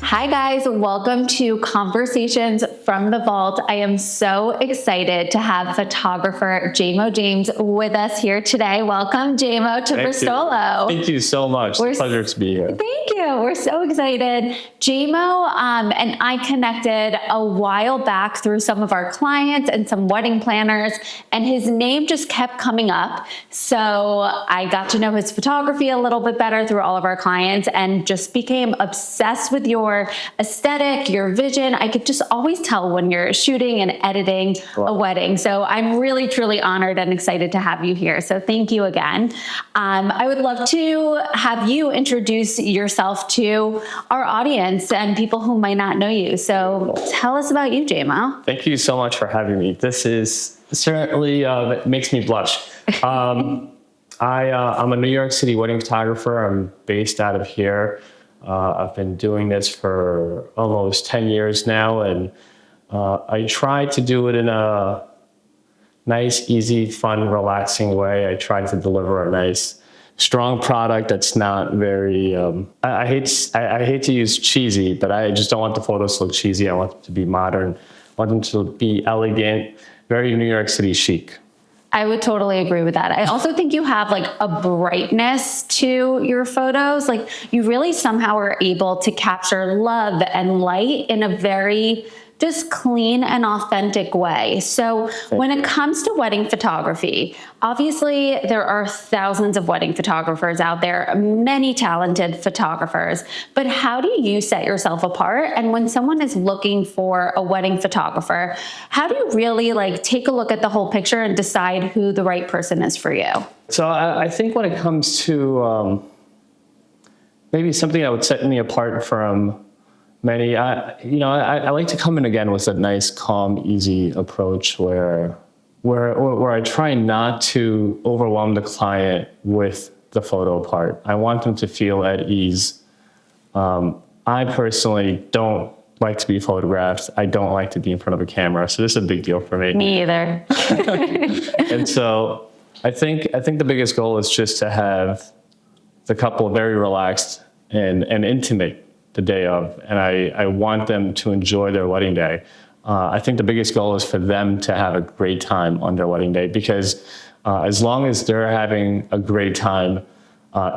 Hi guys, welcome to Conversations from the Vault. I am so excited to have photographer Jaymo Jaymes with us here today. Welcome Jaymo to Verstolo. Thank you so much. It's a pleasure to be here. Thank you. We're so excited. Jaymo and I connected a while back through some of our clients and some wedding planners, and his name just kept coming up. So I got to know his photography a little bit better through all of our clients and just became obsessed with your aesthetic, your vision. I could just always tell when you're shooting and editing a wedding. So I'm really, truly honored and excited to have you here. So thank you again. I would love to have you introduce yourself to our audience and people who might not know you. So tell us about you, Jaymo. Thank you so much for having me. This is certainly makes me blush. I'm a New York City wedding photographer. I'm based out of here. I've been doing this for almost 10 years now, and I try to do it in a nice, easy, fun, relaxing way. I try to deliver a nice, strong product that's not very, I hate to use cheesy, but I just don't want the photos to look cheesy. I want them to be modern. I want them to be elegant, very New York City chic. I would totally agree with that. I also think you have like a brightness to your photos. Like you really somehow are able to capture love and light in a very just clean and authentic way. So when it comes to wedding photography, obviously there are thousands of wedding photographers out there, many talented photographers, but how do you set yourself apart? And when someone is looking for a wedding photographer, how do you really like take a look at the whole picture and decide who the right person is for you? So I think when it comes to maybe something that would set me apart from many, I like to come in again with a nice, calm, easy approach where I try not to overwhelm the client with the photo part. I want them to feel at ease. I personally don't like to be photographed. I don't like to be in front of a camera, so this is a big deal for me. Me either. And so I think the biggest goal is just to have the couple very relaxed and intimate the day of, and I want them to enjoy their wedding day. I think the biggest goal is for them to have a great time on their wedding day, because as long as they're having a great time,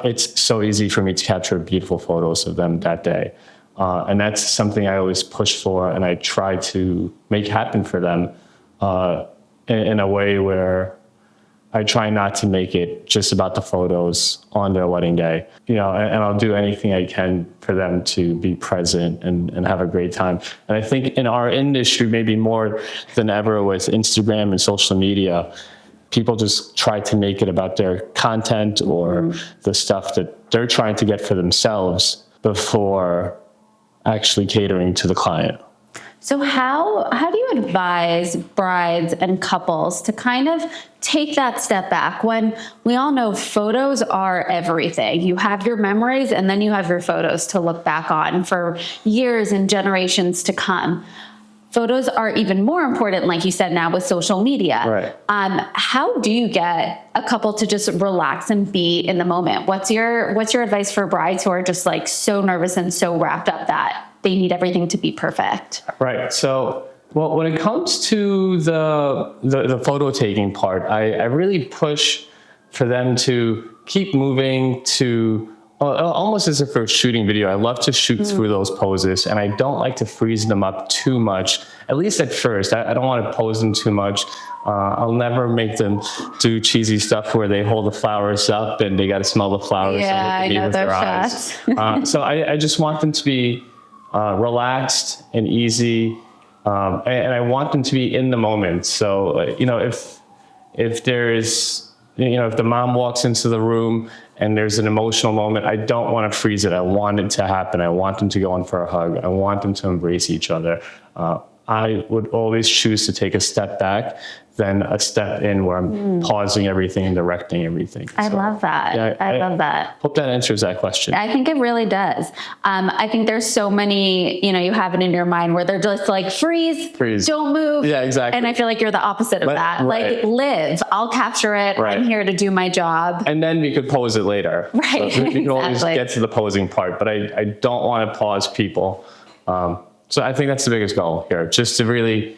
it's so easy for me to capture beautiful photos of them that day. And that's something I always push for, and I try to make happen for them in a way where I try not to make it just about the photos on their wedding day, and I'll do anything I can for them to be present and have a great time. And I think in our industry, maybe more than ever with Instagram and social media, people just try to make it about their content or the stuff that they're trying to get for themselves before actually catering to the client. So how do you advise brides and couples to kind of take that step back when we all know photos are everything? You have your memories and then you have your photos to look back on for years and generations to come. Photos are even more important, like you said, now with social media. Right. How do you get a couple to just relax and be in the moment? What's your advice for brides who are just like so nervous and so wrapped up that they need everything to be perfect? Right. So, well, when it comes to the photo taking part, I really push for them to keep moving to almost as if we're shooting video. I love to shoot through those poses, and I don't like to freeze them up too much, at least at first. I don't want to pose them too much. I'll never make them do cheesy stuff where they hold the flowers up and they got to smell the flowers. Yeah, I know those shots. So I just want them to be relaxed and easy, and I want them to be in the moment. So if there's if the mom walks into the room and there's an emotional moment, I don't want to freeze it. I want it to happen. I want them to go in for a hug. I want them to embrace each other. I would always choose to take a step back than a step in where I'm pausing everything and directing everything. I love that. Yeah, I love that. Hope that answers that question. I think it really does. I think there's so many, you have it in your mind where they're just like, freeze, don't move. Yeah, exactly. And I feel like you're the opposite of that. Right. Like, live, I'll capture it. Right. I'm here to do my job. And then we could pose it later. Right. So we can always get to the posing part, but I don't want to pause people So I think that's the biggest goal here, just to really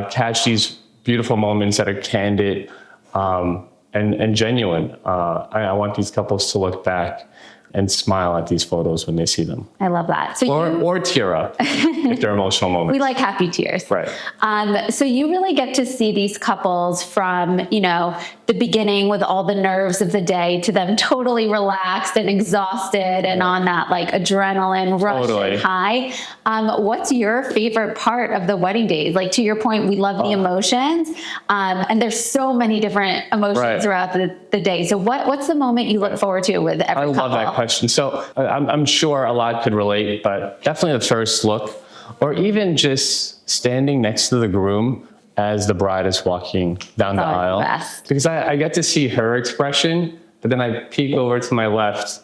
catch these beautiful moments that are candid and genuine. I want these couples to look back and smile at these photos when they see them. I love that. So or tear up if they're emotional moments. we like happy tears. Right. So you really get to see these couples from, you know, the beginning with all the nerves of the day to them totally relaxed and exhausted and on that like adrenaline rush and high. What's your favorite part of the wedding days? Like, to your point, we love the emotions, and there's so many different emotions throughout the day. So what's the moment you look forward to with every couple? I love that question. So I'm sure a lot could relate, but definitely the first look, or even just standing next to the groom as the bride is walking down the aisle. Because I get to see her expression, but then I peek over to my left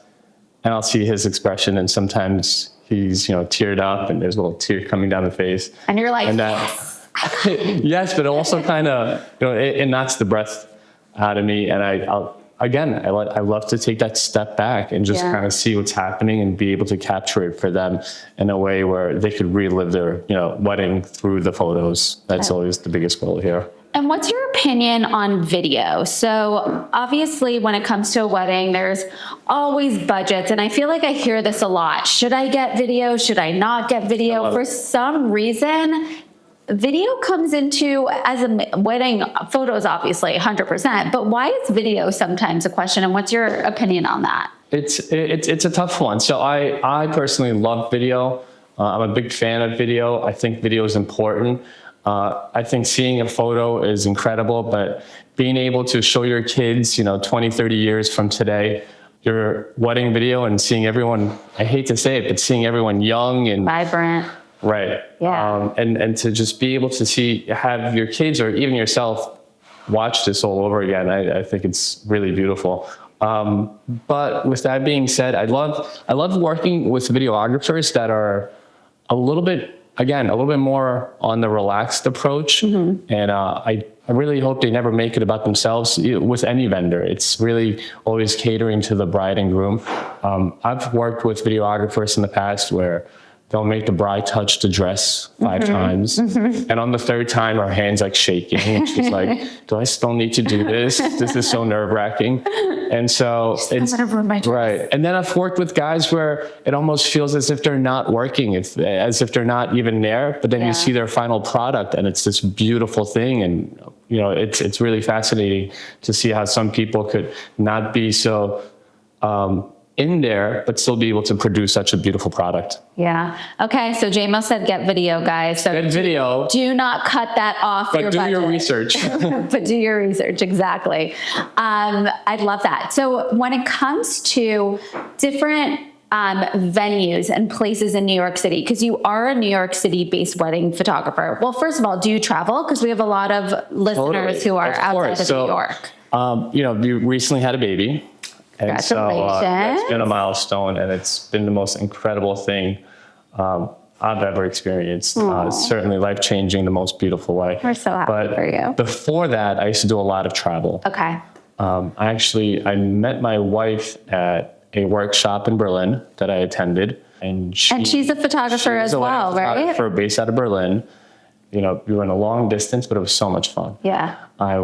and I'll see his expression, and sometimes he's, you know, teared up and there's a little tear coming down the face. And you're like, yes. Yes, but also kind of, you know, it knocks the breath out of me, and I love to take that step back and just kind of see what's happening and be able to capture it for them in a way where they could relive their, you know, wedding through the photos. That's always the biggest goal here. And what's your opinion on video? So obviously when it comes to a wedding, there's always budgets. And I feel like I hear this a lot. Should I get video? Should I not get video? For some reason, video comes into, as a wedding, photos obviously 100%, but why is video sometimes a question, and what's your opinion on that? It's a tough one. So I personally love video. I'm a big fan of video. I think video is important. I think seeing a photo is incredible, but being able to show your kids, you know, 20, 30 years from today, your wedding video, and seeing everyone, I hate to say it, but seeing everyone young and vibrant. Right. Yeah. And to just be able to have your kids or even yourself watch this all over again, I think it's really beautiful. But with that being said, I love working with videographers that are a little bit more on the relaxed approach. Mm-hmm. And I really hope they never make it about themselves with any vendor. It's really always catering to the bride and groom. I've worked with videographers in the past where they'll make the bride touch the dress 5 times. Mm-hmm. And on the 3rd time, her hand's like shaking. And she's like, do I still need to do this? This is so nerve wracking. And so it's right. And then I've worked with guys where it almost feels as if they're not working, as if they're not even there. But then you see their final product and it's this beautiful thing. And, you know, it's really fascinating to see how some people could not be so, in there, but still be able to produce such a beautiful product. Yeah. Okay. So Jaymo said get video, guys. So get video. Do not cut that off your budget. But do your research. But do your research. Exactly. I love that. So when it comes to different venues and places in New York City, because you are a New York City-based wedding photographer. Well, first of all, do you travel? Because we have a lot of listeners who are outside of New York. You know, you recently had a baby. And so it's been a milestone, and it's been the most incredible thing I've ever experienced. Certainly life-changing, the most beautiful way. We're so happy for you. Before that, I used to do a lot of travel. Okay. I met my wife at a workshop in Berlin that I attended. And she's a photographer as well, right? Photographer based out of Berlin. You know, we were in a long distance, but it was so much fun. Yeah. I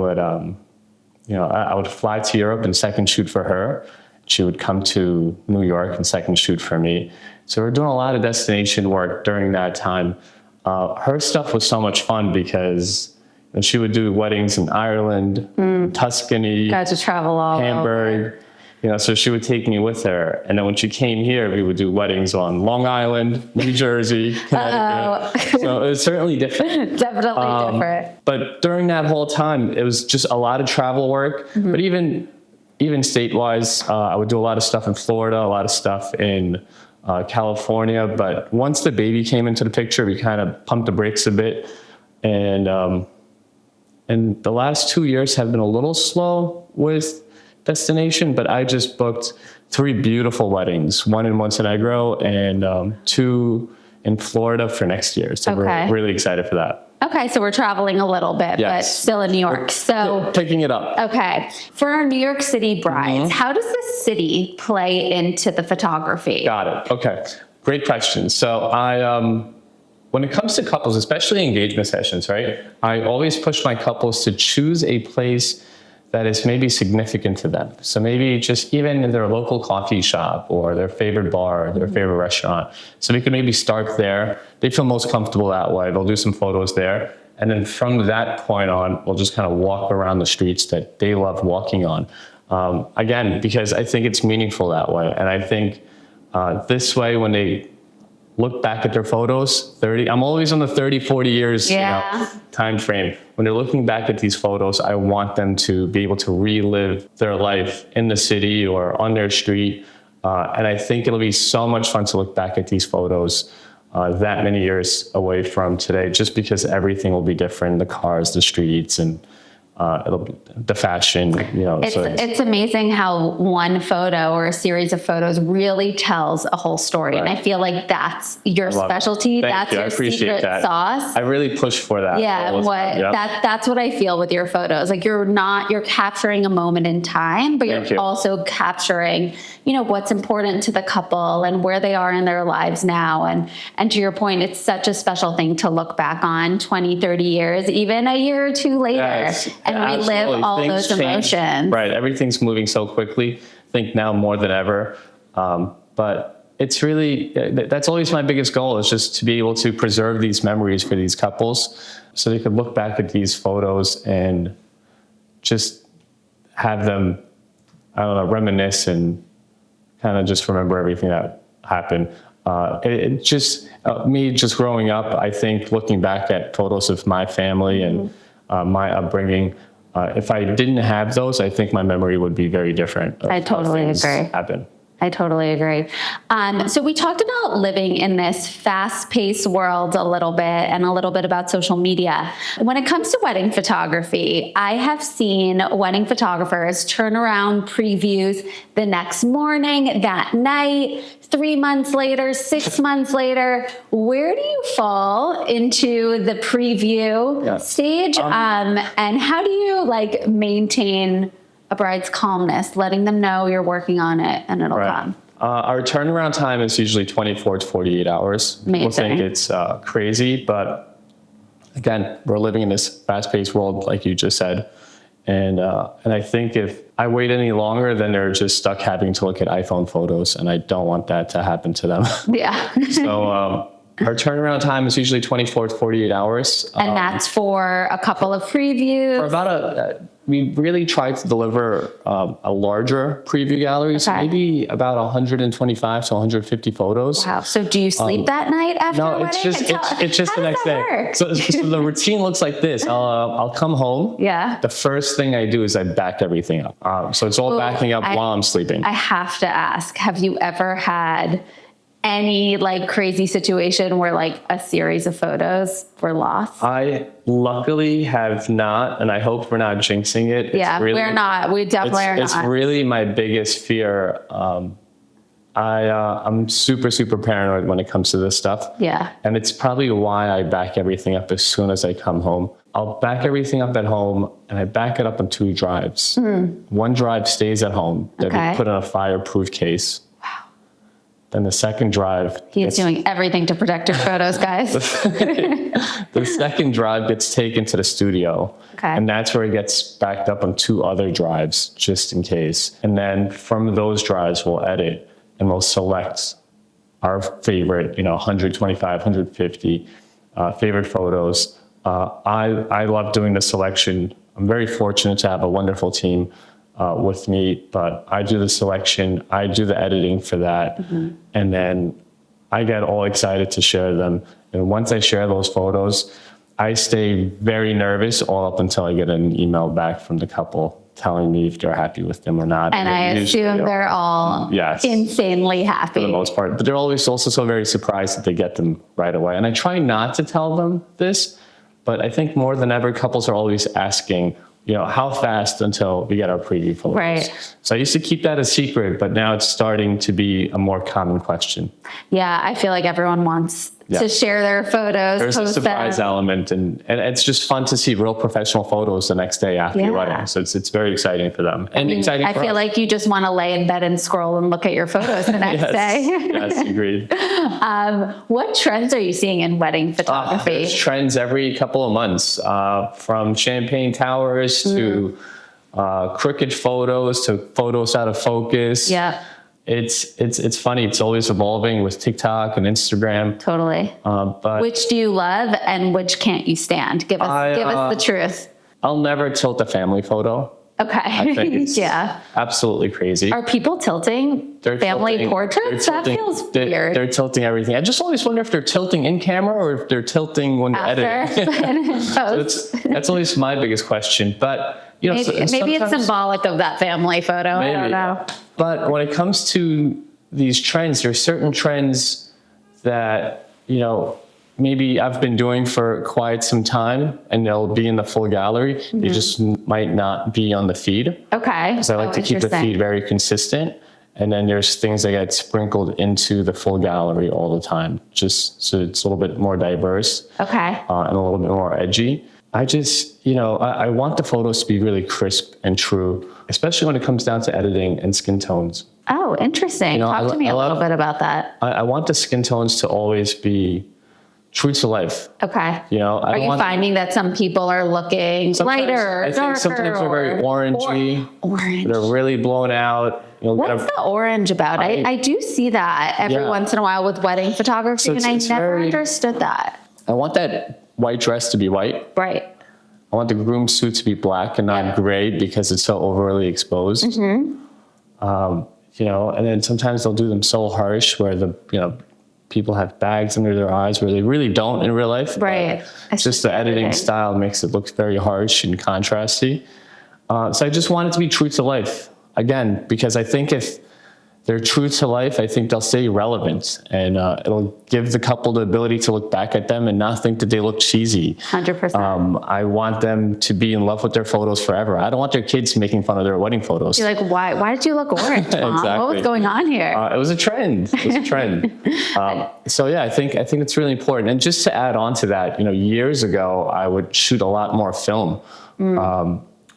would fly to Europe and second shoot for her. She would come to New York and second shoot for me. So we're doing a lot of destination work during that time. Her stuff was so much fun because she would do weddings in Ireland, Tuscany, got to travel all Hamburg. Over. You know, so she would take me with her. And then when she came here, we would do weddings on Long Island, New Jersey, Connecticut. So it was certainly different. Definitely different. But during that whole time, it was just a lot of travel work. Mm-hmm. But even state-wise, I would do a lot of stuff in Florida, a lot of stuff in California. But once the baby came into the picture, we kind of pumped the brakes a bit. And the last 2 years have been a little slow with destination, but I just booked 3 beautiful weddings, 1 in Montenegro and 2 in Florida for next year. So we're really excited for that. Okay, so we're traveling a little bit, but still in New York. So picking it up. Okay, for our New York City brides, how does the city play into the photography? Got it. Okay, great question. So when it comes to couples, especially engagement sessions, right? I always push my couples to choose a place that is maybe significant to them. So maybe just even in their local coffee shop or their favorite bar, their favorite restaurant. So we could maybe start there. They feel most comfortable that way. They'll do some photos there. And then from that point on, we'll just kind of walk around the streets that they love walking on. Again, because I think it's meaningful that way. And I think this way, when they look back at their photos, I'm always on the 30, 40 years time frame. When they're looking back at these photos, I want them to be able to relive their life in the city or on their street. And I think it'll be so much fun to look back at these photos that many years away from today, just because everything will be different, the cars, the streets, and it'll be the fashion, It's amazing how one photo or a series of photos really tells a whole story. Right. And I feel like that's your specialty. That's your secret sauce. I really push for that. Yeah. That's what I feel with your photos. Like you're capturing a moment in time, but you're also capturing, what's important to the couple and where they are in their lives now. And to your point, it's such a special thing to look back on 20, 30 years, even a year or two later. Yes. And relive all those emotions. Right. Everything's moving so quickly. I think now more than ever. But it's really, that's always my biggest goal, is just to be able to preserve these memories for these couples so they could look back at these photos and just have them, reminisce and kind of just remember everything that happened. Me just growing up, I think looking back at photos of my family and my upbringing, if I didn't have those, I think my memory would be very different. I totally agree. I totally agree. So we talked about living in this fast-paced world a little bit and a little bit about social media. When it comes to wedding photography, I have seen wedding photographers turn around previews the next morning, that night, 3 months later, 6 months later. Where do you fall into the preview stage? And how do you maintain a bride's calmness, letting them know you're working on it and it'll come? Our turnaround time is usually 24 to 48 hours. Amazing. People think it's crazy, but again, we're living in this fast-paced world, like you just said. And I think if I wait any longer, then they're just stuck having to look at iPhone photos, and I don't want that to happen to them. Yeah. So our turnaround time is usually 24 to 48 hours. And that's for a couple of previews? For about we really try to deliver a larger preview gallery, so maybe about 125 to 150 photos. Wow. So do you sleep that night after the wedding? No, it's just the next day. So the routine looks like this. I'll come home. Yeah. The first thing I do is I back everything up. So it's all backing up while I'm sleeping. I have to ask, have you ever had any crazy situation where a series of photos were lost? I luckily have not, and I hope we're not jinxing it. We're not. We definitely are not. It's really my biggest fear. I'm super, super paranoid when it comes to this stuff. Yeah. And it's probably why I back everything up as soon as I come home. I'll back everything up at home, and I back it up on 2 drives. One drive stays at home that we put in a fireproof case. Then the second drive. He is doing everything to protect your photos, guys. The second drive gets taken to the studio. Okay. And that's where it gets backed up on 2 other drives, just in case. And then from those drives, we'll edit and we'll select our favorite, 125, 150 favorite photos. I love doing the selection. I'm very fortunate to have a wonderful team with me, but I do the selection, I do the editing for that, and then I get all excited to share them. And once I share those photos, I stay very nervous all up until I get an email back from the couple telling me if they're happy with them or not. And I assume they're all insanely happy. For the most part. But they're always also so very surprised that they get them right away. And I try not to tell them this, but I think more than ever, couples are always asking, how fast until we get our preview photos? Right. So I used to keep that a secret, but now it's starting to be a more common question. Yeah, I feel like everyone wants to share their photos. There's a post surprise them. element, and it's just fun to see real professional photos the next day after your wedding. So it's very exciting for them, and exciting I for feel us. like you just want to lay in bed and scroll and look at your photos the next day. Yes, agreed. What trends are you seeing in wedding photography? There's trends every couple of months, from champagne towers to crooked photos to photos out of focus. Yeah, It's funny. It's always evolving with TikTok and Instagram. totally. But Which do you love and which can't you stand? Give us the truth. I'll never tilt a family photo. Okay. I think it's Yeah. absolutely crazy. Are people tilting family portraits? That feels weird. They're tilting everything. I just always wonder if they're tilting in camera or if they're tilting when you're editing. So that's always my biggest question. But you know, maybe it's symbolic of that family photo. Maybe. I don't know. But when it comes to these trends, there's certain trends that, you know, maybe I've been doing for quite some time and they'll be in the full gallery. They just might not be on the feed. Okay. Because I like to keep the feed very consistent. And then there's things that get sprinkled into the full gallery all the time, just so it's a little bit more diverse. Okay. And a little bit more edgy. I just, you know, I want the photos to be really crisp and true, especially when it comes down to editing and skin tones. Oh, interesting. Talk to me a little bit about that. I want the skin tones to always be true to life. Okay. You know, are you finding that some people are looking lighter, I think sometimes they're very orangey. Orange. They're really blown out. What's the orange about? I do see that every once in a while with wedding photography, and I never understood that. I want that white dress to be white. Right. I want the groom suit to be black and not gray because it's so overly exposed. You know, and then sometimes they'll do them so harsh where people have bags under their eyes where they really don't in real life. Right. It's just the editing style makes it look very harsh and contrasty. So I just want it to be true to life again, because I think if they're true to life, I think they'll stay relevant, and it'll give the couple the ability to look back at them and not think that they look cheesy. 100%. I want them to be in love with their photos forever. I don't want their kids making fun of their wedding photos. You're like, why did you look orange, Mom? Exactly. What was going on here? It was a trend. So yeah, I think it's really important. And just to add on to that, you know, years ago, I would shoot a lot more film.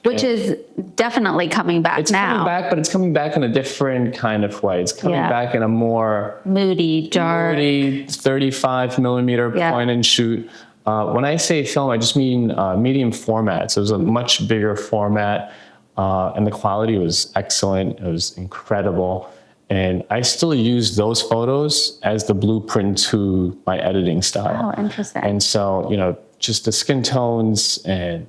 Which is definitely coming back it's now. Coming back, but it's coming back in a different kind of way. It's coming back in a more moody, dark, 35 millimeter point and shoot. When I say film, I just mean medium format. So it was a much bigger format, and the quality was excellent. It was incredible. And I still use those photos as the blueprint to my editing style. Oh, interesting. And so, you know, just the skin tones and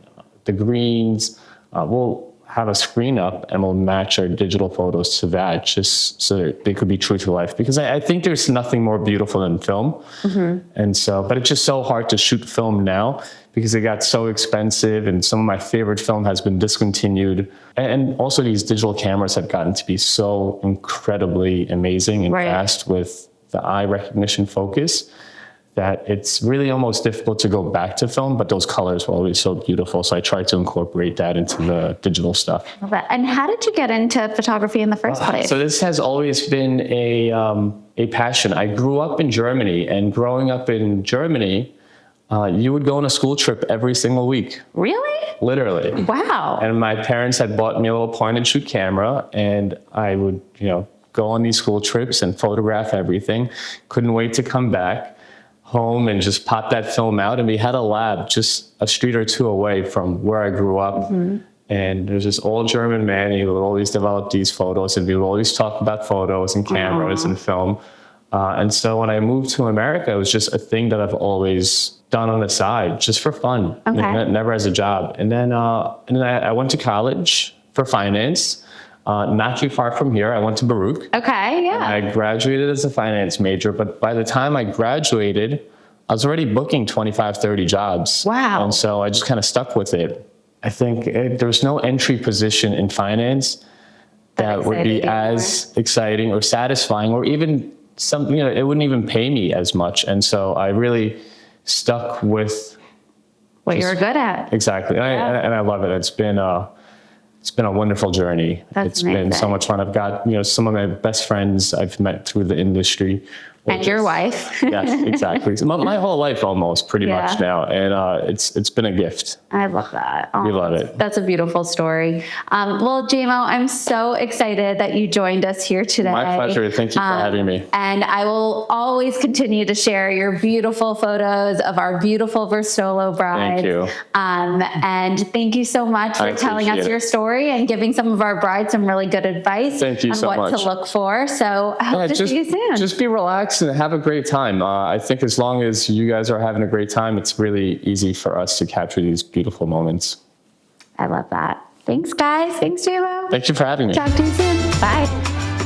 the greens, we'll have a screen up and we'll match our digital photos to that, just so that they could be true to life. Because I think there's nothing more beautiful than film. And so, but it's just so hard to shoot film now because it got so expensive, and some of my favorite film has been discontinued. And also these digital cameras have gotten to be so incredibly amazing and fast with the eye recognition focus, that it's really almost difficult to go back to film, but those colors were always so beautiful. So I tried to incorporate that into the digital stuff. Love that. And how did you get into photography in the first place? So this has always been a passion. I grew up in Germany, and growing up in Germany, you would go on a school trip every single week. Really? Literally. Wow. And my parents had bought me a little point and shoot camera, and I would, you know, go on these school trips and photograph everything. Couldn't wait to come back home and just pop that film out. And we had a lab just a street or two away from where I grew up. And there's this old German man, he would always develop these photos, and we would always talk about photos and cameras and film. And so when I moved to America, it was just a thing that I've always done on the side, just for fun, never as a job. And then I went to college for finance. Not too far from here, I went to Baruch. Okay, yeah. And I graduated as a finance major, but by the time I graduated, I was already booking 25, 30 jobs. Wow. And so I just kind of stuck with it. I think there's no entry position in finance that would be as exciting or satisfying, or even something, you know, it wouldn't even pay me as much. And so I really stuck with what you're good at. Exactly. And I love it. It's been a wonderful journey. That's It's been so much fun. I've got, you know, some of my best friends I've met through the industry, And your wife. Yes, exactly. So my whole life almost pretty Yeah. much now. And it's been a gift. I love that. Oh, We love it. That's a beautiful story. Well, Jaymo, I'm so excited that you joined us here today. My pleasure. Thank you for having me. And I will always continue to share your beautiful photos of our beautiful Verstolo bride. Thank you. And thank you so much for telling us appreciate your it. story and giving some of our brides some really good advice Thank you on so what much. to look for. So I hope to just, see you soon. Just be relaxed and have a great time. I think as long as you guys are having a great time, it's really easy for us to capture these beautiful moments. I love that. Thanks, guys. Thanks, Jaymo. Thank you for having me. Talk to you soon. Bye.